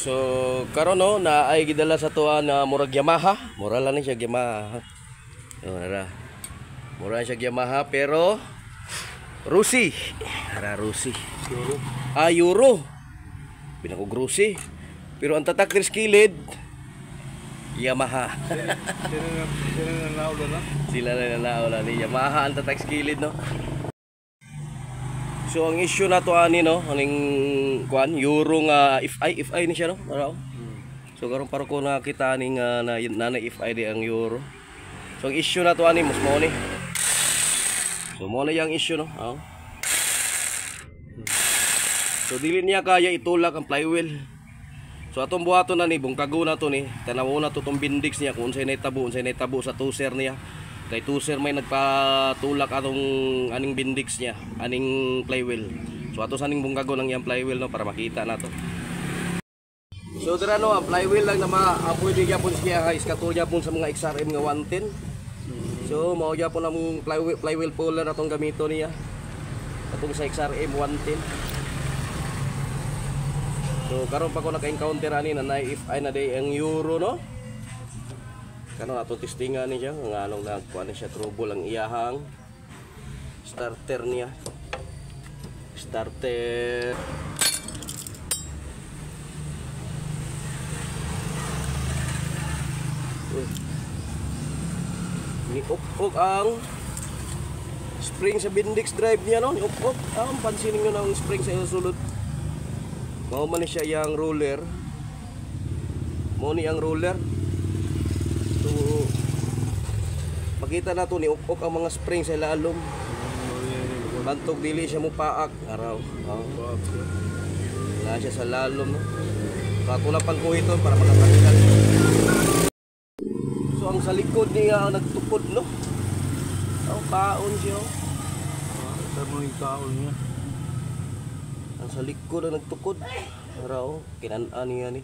So karon no na ay gidala sa tuwa na murag Yamaha, mura lang ni siya Yamaha. Mura siya Yamaha pero Rusi. Ara Rusi. Euro. Euro. Binakog Rusi. Pero ang tatak diri skilid Yamaha. Sila na naula na. Sila na naula ni Yamaha ang tatak skilid no. So ang issue na to ani no, aning kuan Euro nga FI ni siya no. So karon para ko nakita ning na FI di ang Euro. So ang issue na to ani mas mo ni. So mo na yang issue no. So dili niya kaya itulak ang flywheel. So atong buhaton na ni bungkago na to ni. Tanawo na to tong bindix niya kung unsay natabo sa tuser niya. Kay tuser may nagpatulak atong aning bindix niya, aning flywheel. So ato sa aning bungkago ng yang flywheel no para makita nato. So dira no ang flywheel lang na maapoy di gyapon siya iskatul gyapon sa mga XRM nga 110. So mao gyapon ang flywheel puller atong gamito niya. Atong sa XRM 110. So karon pa ko naka-encounter ani na FI na day ang Euro no. Kano ato testingan ni siya nga anong nagkuan siya trouble ang iyahang starter niya. Starter. Ni-up ang spring sa bindix drive niya no. Ni-up. Ang pansinin niyo na ang spring sa sulod. Mao man siya yang roller. Mo ni ang roller. So makita na to ni up ang mga spring sa lalom. Bantog dili siya mo paak araw. Wala siya sa lalom no. Kato na pang ito para makatanggal. So ang sa likod niya nagtukod no. Ang kaon siya. Tama yung kaon niya. Ang sa likod ang nagtukod. Araw kinan-an niya ni.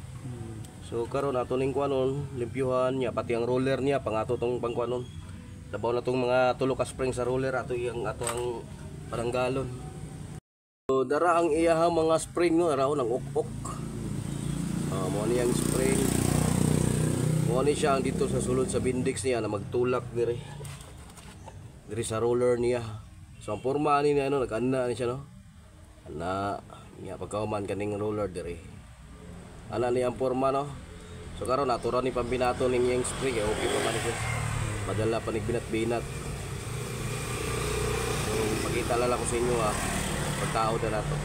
So karon ato ning kuanon limpyuhan niya pati ang roller niya pangato tong pangkuanon. Labaw na tong mga tulo ka spring sa roller ato ang paranggalon. So dara ang iyahang mga spring no araw nang uk-uk. Mo ni ang spring. Mo ni siya dito sa sulod sa bindix niya na magtulak diri. Diri sa roller niya. So ang porma ani ano nag-ana ni siya no. Ana niya pagkauman kaning roller diri. Ana ni ang porma no. So karon natural ni pambinato ning yang spring kay okay pa man siya. Madala pa binat-binat. So pakita lang ko sa inyo pagtao na nato.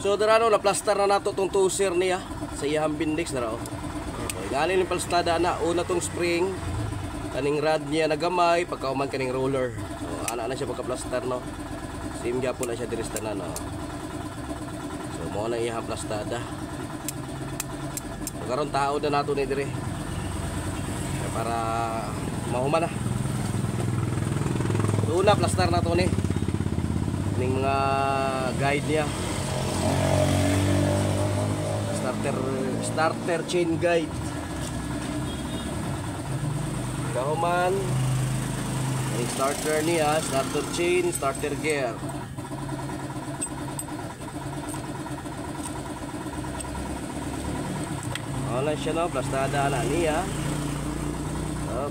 So dara no na plaster na nato tong tuser niya sa iyang bindix na raw. So galing ni plastada na una tong spring kaning rod niya nagamay pagkauman kaning roller. So ana na siya pagka-plaster no. Sim gyapon na siya diri sa tanan no. Mo na iyang plastada. Karon tao na nato ni dire. Para mahuman na. Una plaster na to ni. Ning mga guide niya. Starter chain guide. Kahuman. Ning starter niya, starter chain, starter gear. Wala siya no, plastada na niya. Up.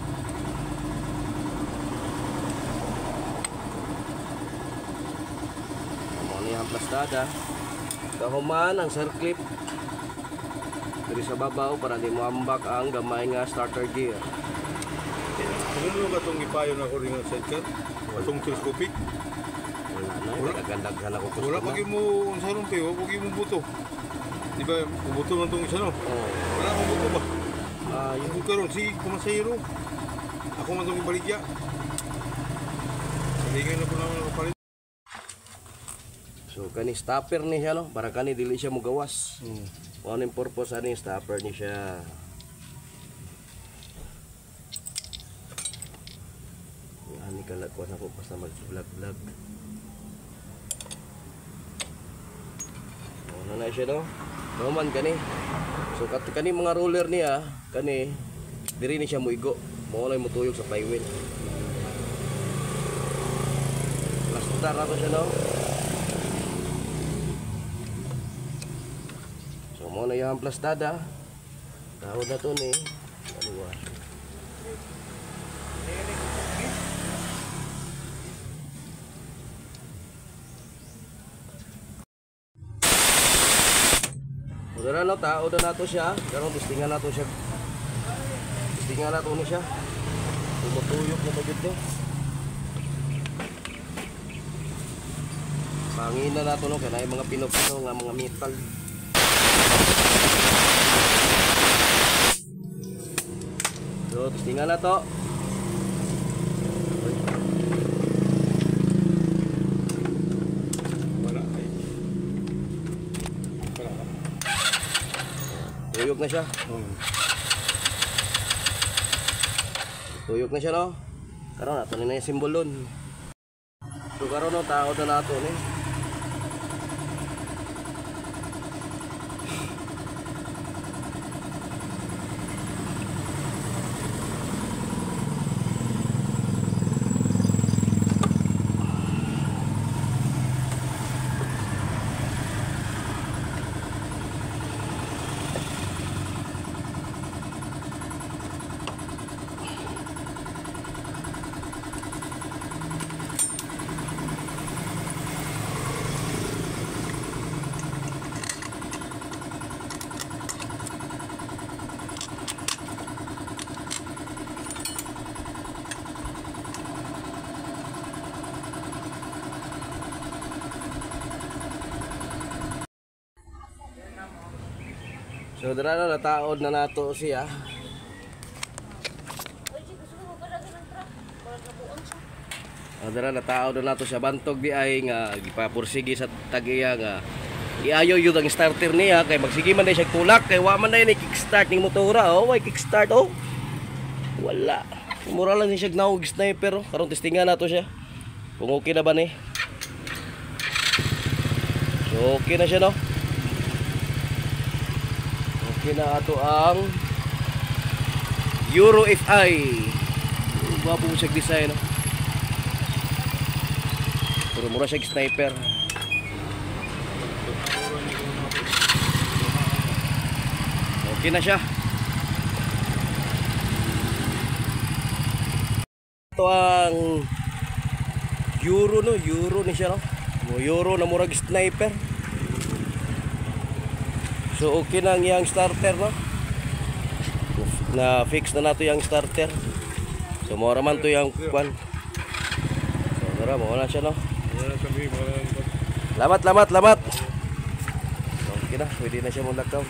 Amo niya ang plastada. Kahuman ang circlip. Diri sa babaw para di mo ambak ang gamay nga starter gear. Ano ba itong ipayo na ko rin ang sidecar? Itong telescopic? Wala na, nagagandaghan ako customer. Wala pag mo sa rumpi, pag mo buto. Di ba, buto man itong isa no? Oo. Wala akong buto ba? Yung karon si Kumasayro. Ako man itong ibaligya. Salingan na po naman nakapalit. So kani stopper ni siya no, para kani dili siya mugawas. Ano yung purpose ani stopper ni siya. Ani kala ko na ko basta mag-vlog. Ano na siya no? Naman kani. So kani mga roller niya, kani diri ni siya muigo. Mao na mutuyog sa flywheel. Plaster na to siya no. So mo na yung plastada. Tawad na to ni. Dalawa. Mudara no, tao na nato siya. Karon testingan nato siya. Testingan nato ni siya. Tumutuyok na bagid to. Pangina nato no kay mga pinopino nga mga metal. So, testingan na to. Wala ay. Wala ka. Tuyok na siya. Tuyok na siya no. Karon nato na yung simbolon. So karon no tao na nato ni. So dara na nataod na nato siya. Dara nataod na nato siya bantog di ay nga gipapursigi sa tagiya nga iayo yun ang starter niya kay magsige man day siya tulak kay wa man day ni kickstart ning motora oh may kickstart oh. Wala. Mura lang siya gnawag sniper oh. Karon testingan nato siya. Kung okay na ba ni. So okay na siya no. Kina ato ang Euro FI. Bago siya design no. Pero mura siya sniper. Okay na siya. Ito ang Euro no, Euro ni siya no. Euro na murag sniper. So okay na ang iyang starter no. Na fix na nato yung starter. So mura man to yung kwan. So tara mo na siya no. Lamat. So, okay na, pwede na siya mong lakaw.